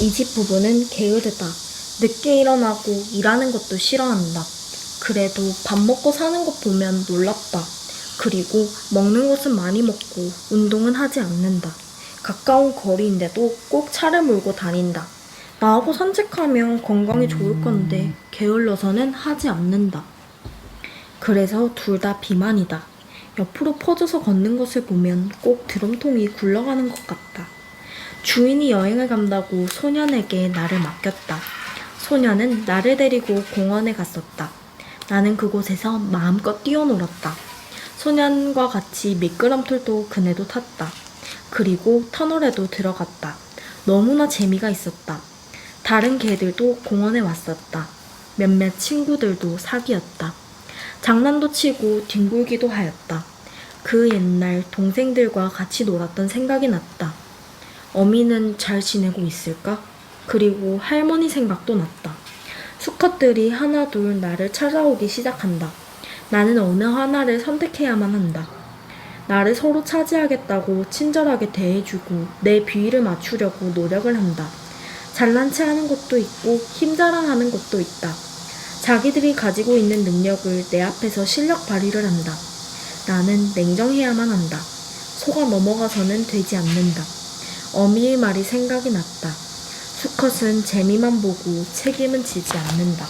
이 집 부부는 게으르다. 늦게 일어나고 일하는 것도 싫어한다. 그래도 밥 먹고 사는 것 보면 놀랍다. 그리고 먹는 것은 많이 먹고 운동은 하지 않는다. 가까운 거리인데도 꼭 차를 몰고 다닌다. 나하고 산책하면 건강에 좋을 건데 게을러서는 하지 않는다. 그래서 둘 다 비만이다. 옆으로 퍼져서 걷는 것을 보면 꼭 드럼통이 굴러가는 것 같다. 주인이 여행을 간다고 소년에게 나를 맡겼다. 소년은 나를 데리고 공원에 갔었다. 나는 그곳에서 마음껏 뛰어놀았다. 소년과 같이 미끄럼틀도 그네도 탔다. 그리고 터널에도 들어갔다. 너무나 재미가 있었다. 다른 개들도 공원에 왔었다. 몇몇 친구들도 사귀었다. 장난도 치고 뒹굴기도 하였다. 그 옛날 동생들과 같이 놀았던 생각이 났다. 어미는 잘 지내고 있을까? 그리고 할머니 생각도 났다. 수컷들이 하나둘 나를 찾아오기 시작한다. 나는 어느 하나를 선택해야만 한다. 나를 서로 차지하겠다고 친절하게 대해주고 내 비위를 맞추려고 노력을 한다. 잘난 체 하는 것도 있고 힘자랑하는 것도 있다. 자기들이 가지고 있는 능력을 내 앞에서 실력 발휘를 한다. 나는 냉정해야만 한다. 속아 넘어가서는 되지 않는다. 어미의 말이 생각이 났다. 수컷은 재미만 보고 책임은 지지 않는다.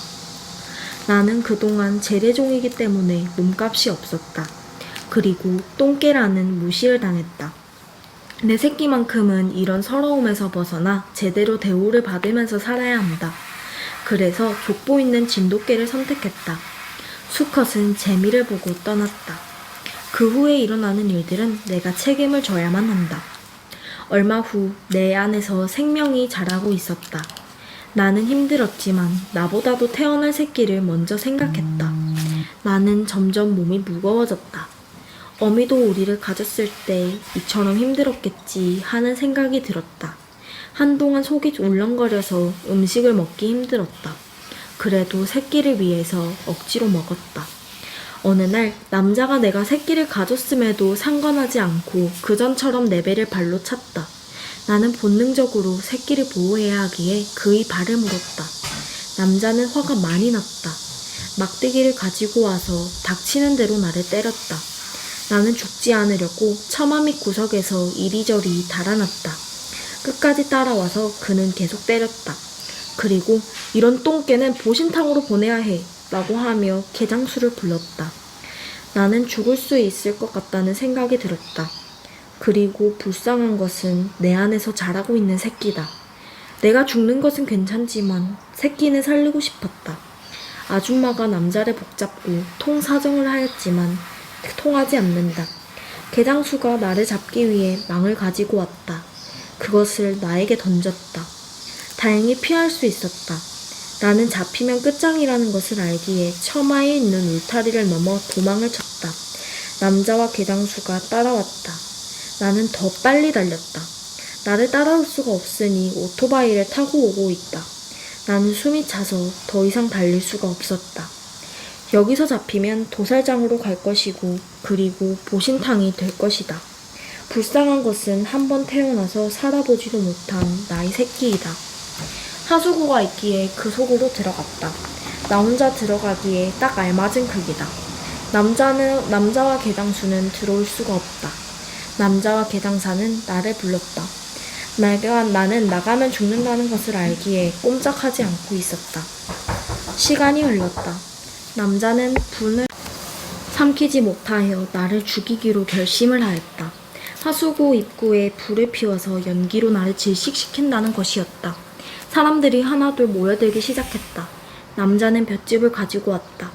나는 그동안 재래종이기 때문에 몸값이 없었다. 그리고 똥개라는 무시를 당했다. 내 새끼만큼은 이런 서러움에서 벗어나 제대로 대우를 받으면서 살아야 한다. 그래서 족보 있는 진돗개를 선택했다. 수컷은 재미를 보고 떠났다. 그 후에 일어나는 일들은 내가 책임을 져야만 한다. 얼마 후 내 안에서 생명이 자라고 있었다. 나는 힘들었지만 나보다도 태어날 새끼를 먼저 생각했다. 나는 점점 몸이 무거워졌다. 어미도 우리를 가졌을 때 이처럼 힘들었겠지 하는 생각이 들었다. 한동안 속이 울렁거려서 음식을 먹기 힘들었다. 그래도 새끼를 위해서 억지로 먹었다. 어느 날 남자가 내가 새끼를 가졌음에도 상관하지 않고 그전처럼 내 배를 발로 찼다. 나는 본능적으로 새끼를 보호해야 하기에 그의 발을 물었다. 남자는 화가 많이 났다. 막대기를 가지고 와서 닥치는 대로 나를 때렸다. 나는 죽지 않으려고 처마 밑 구석에서 이리저리 달아났다. 끝까지 따라와서 그는 계속 때렸다. 그리고 이런 똥개는 보신탕으로 보내야 해 라고 하며 개장수를 불렀다. 나는 죽을 수 있을 것 같다는 생각이 들었다. 그리고 불쌍한 것은 내 안에서 자라고 있는 새끼다. 내가 죽는 것은 괜찮지만 새끼는 살리고 싶었다. 아줌마가 남자를 복잡고 통사정을 하였지만 통하지 않는다. 개장수가 나를 잡기 위해 망을 가지고 왔다. 그것을 나에게 던졌다. 다행히 피할 수 있었다. 나는 잡히면 끝장이라는 것을 알기에 처마에 있는 울타리를 넘어 도망을 쳤다. 남자와 개장수가 따라왔다. 나는 더 빨리 달렸다. 나를 따라올 수가 없으니 오토바이를 타고 오고 있다. 나는 숨이 차서 더 이상 달릴 수가 없었다. 여기서 잡히면 도살장으로 갈 것이고 그리고 보신탕이 될 것이다. 불쌍한 것은 한번 태어나서 살아보지도 못한 나의 새끼이다. 하수구가 있기에 그 속으로 들어갔다. 나 혼자 들어가기에 딱 알맞은 크기다. 남자와 개장수는 들어올 수가 없다. 남자와 개장사는 나를 불렀다. 나는 나가면 죽는다는 것을 알기에 꼼짝하지 않고 있었다. 시간이 흘렀다. 남자는 분을 삼키지 못하여 나를 죽이기로 결심을 하였다. 하수구 입구에 불을 피워서 연기로 나를 질식시킨다는 것이었다. 사람들이 하나둘 모여들기 시작했다. 남자는 볏짚을 가지고 왔다.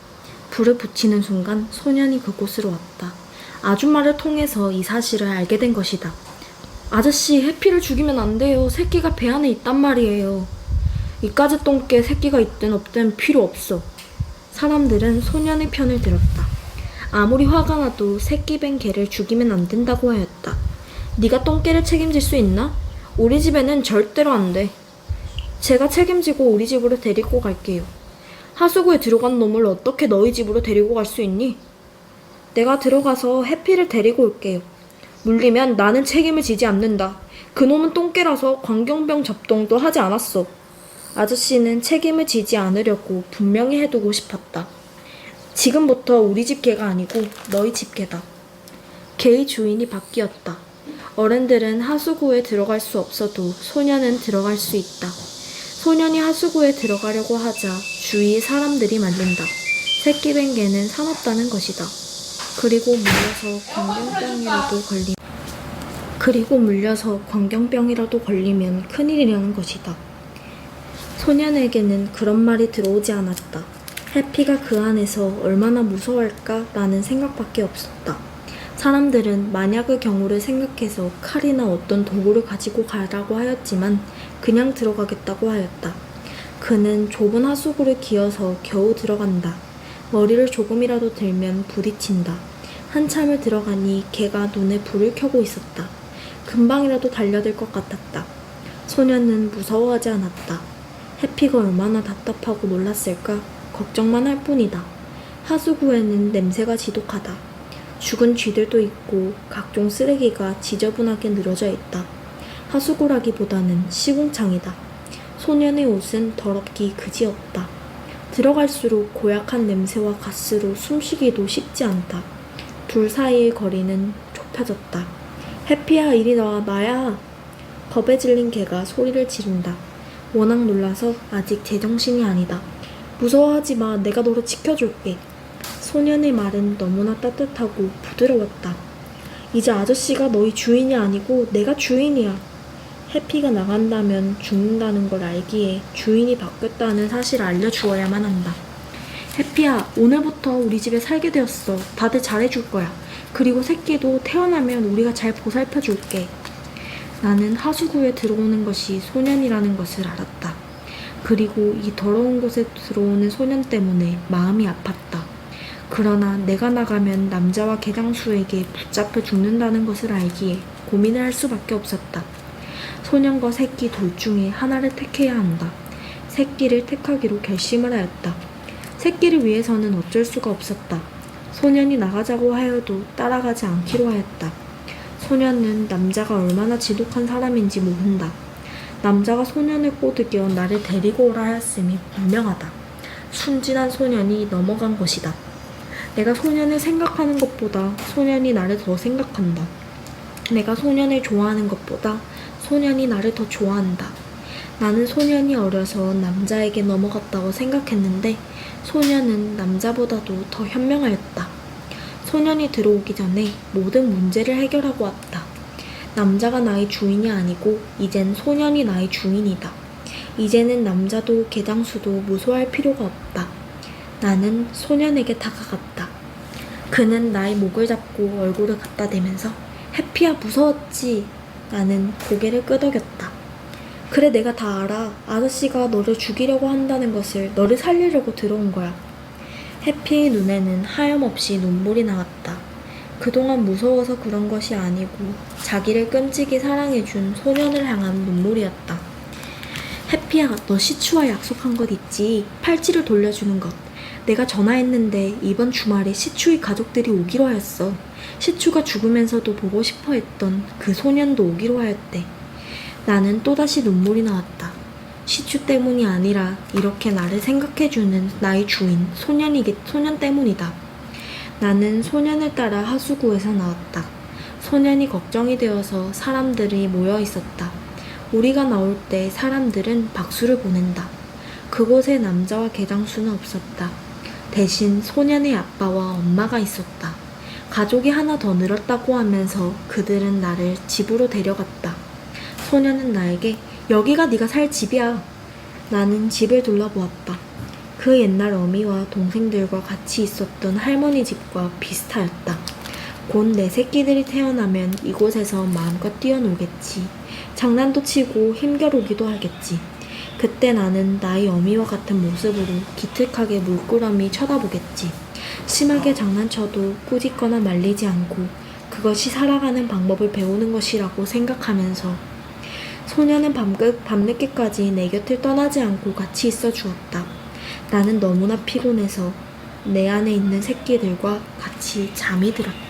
불을 붙이는 순간 소년이 그곳으로 왔다. 아줌마를 통해서 이 사실을 알게 된 것이다. 아저씨, 해피를 죽이면 안 돼요. 새끼가 배 안에 있단 말이에요. 이까지 똥개 새끼가 있든 없든 필요 없어. 사람들은 소년의 편을 들었다. 아무리 화가 나도 새끼 벤 개를 죽이면 안 된다고 하였다. 네가 똥개를 책임질 수 있나? 우리 집에는 절대로 안 돼. 제가 책임지고 우리 집으로 데리고 갈게요. 하수구에 들어간 놈을 어떻게 너희 집으로 데리고 갈 수 있니? 내가 들어가서 해피를 데리고 올게요. 물리면 나는 책임을 지지 않는다. 그놈은 똥개라서 광견병 접종도 하지 않았어. 아저씨는 책임을 지지 않으려고 분명히 해두고 싶었다. 지금부터 우리 집 개가 아니고 너희 집 개다. 개의 주인이 바뀌었다. 어른들은 하수구에 들어갈 수 없어도 소년은 들어갈 수 있다. 소년이 하수구에 들어가려고 하자 주위의 사람들이 만든다. 새끼 된 개는 사납다는 것이다. 그리고 물려서 광견병이라도 걸리면 큰일이라는 것이다. 소년에게는 그런 말이 들어오지 않았다. 해피가 그 안에서 얼마나 무서워할까라는 생각밖에 없었다. 사람들은 만약의 경우를 생각해서 칼이나 어떤 도구를 가지고 가라고 하였지만 그냥 들어가겠다고 하였다. 그는 좁은 하수구를 기어서 겨우 들어간다. 머리를 조금이라도 들면 부딪힌다. 한참을 들어가니 개가 눈에 불을 켜고 있었다. 금방이라도 달려들 것 같았다. 소년은 무서워하지 않았다. 해피가 얼마나 답답하고 놀랐을까 걱정만 할 뿐이다. 하수구에는 냄새가 지독하다. 죽은 쥐들도 있고 각종 쓰레기가 지저분하게 늘어져 있다. 하수구라기보다는 시궁창이다. 소년의 옷은 더럽기 그지없다. 들어갈수록 고약한 냄새와 가스로 숨쉬기도 쉽지 않다. 둘 사이의 거리는 좁혀졌다. 해피야, 이리 나와, 나야. 겁에 질린 개가 소리를 지른다. 워낙 놀라서 아직 제정신이 아니다. 무서워하지 마, 내가 너를 지켜줄게. 소년의 말은 너무나 따뜻하고 부드러웠다. 이제 아저씨가 너희 주인이 아니고 내가 주인이야. 해피가 나간다면 죽는다는 걸 알기에 주인이 바뀌었다는 사실을 알려주어야만 한다. 해피야, 오늘부터 우리 집에 살게 되었어. 다들 잘해줄 거야. 그리고 새끼도 태어나면 우리가 잘 보살펴줄게. 나는 하수구에 들어오는 것이 소년이라는 것을 알았다. 그리고 이 더러운 곳에 들어오는 소년 때문에 마음이 아팠다. 그러나 내가 나가면 남자와 개장수에게 붙잡혀 죽는다는 것을 알기에 고민을 할 수밖에 없었다. 소년과 새끼 둘 중에 하나를 택해야 한다. 새끼를 택하기로 결심을 하였다. 새끼를 위해서는 어쩔 수가 없었다. 소년이 나가자고 하여도 따라가지 않기로 하였다. 소년은 남자가 얼마나 지독한 사람인지 모른다. 남자가 소년을 꼬드겨 나를 데리고 오라 하였음이 분명하다. 순진한 소년이 넘어간 것이다. 내가 소년을 생각하는 것보다 소년이 나를 더 생각한다. 내가 소년을 좋아하는 것보다 소년이 나를 더 좋아한다. 나는 소년이 어려서 남자에게 넘어갔다고 생각했는데 소년은 남자보다도 더 현명하였다. 소년이 들어오기 전에 모든 문제를 해결하고 왔다. 남자가 나의 주인이 아니고 이젠 소년이 나의 주인이다. 이제는 남자도 개장수도 무서워할 필요가 없다. 나는 소년에게 다가갔다. 그는 나의 목을 잡고 얼굴을 갖다 대면서 해피야, 무서웠지? 나는 고개를 끄덕였다. 그래, 내가 다 알아. 아저씨가 너를 죽이려고 한다는 것을 너를 살리려고 들어온 거야. 해피의 눈에는 하염없이 눈물이 나왔다. 그동안 무서워서 그런 것이 아니고 자기를 끔찍이 사랑해준 소년을 향한 눈물이었다. 해피야, 너 시추와 약속한 것 있지? 팔찌를 돌려주는 것. 내가 전화했는데 이번 주말에 시추의 가족들이 오기로 하였어. 시추가 죽으면서도 보고 싶어 했던 그 소년도 오기로 하였대. 나는 또다시 눈물이 나왔다. 시추 때문이 아니라 이렇게 나를 생각해주는 나의 주인 소년 때문이다. 나는 소년을 따라 하수구에서 나왔다. 소년이 걱정이 되어서 사람들이 모여 있었다. 우리가 나올 때 사람들은 박수를 보낸다. 그곳에 남자와 개장수는 없었다. 대신 소년의 아빠와 엄마가 있었다. 가족이 하나 더 늘었다고 하면서 그들은 나를 집으로 데려갔다. 소년은 나에게 여기가 네가 살 집이야. 나는 집을 둘러보았다. 그 옛날 어미와 동생들과 같이 있었던 할머니 집과 비슷하였다. 곧 내 새끼들이 태어나면 이곳에서 마음껏 뛰어놀겠지. 장난도 치고 힘겨루기도 하겠지. 그때 나는 나의 어미와 같은 모습으로 기특하게 물끄러미 쳐다보겠지. 심하게 장난쳐도 꾸짖거나 말리지 않고 그것이 살아가는 방법을 배우는 것이라고 생각하면서 소년은 밤늦게까지 내 곁을 떠나지 않고 같이 있어 주었다. 나는 너무나 피곤해서 내 안에 있는 새끼들과 같이 잠이 들었다.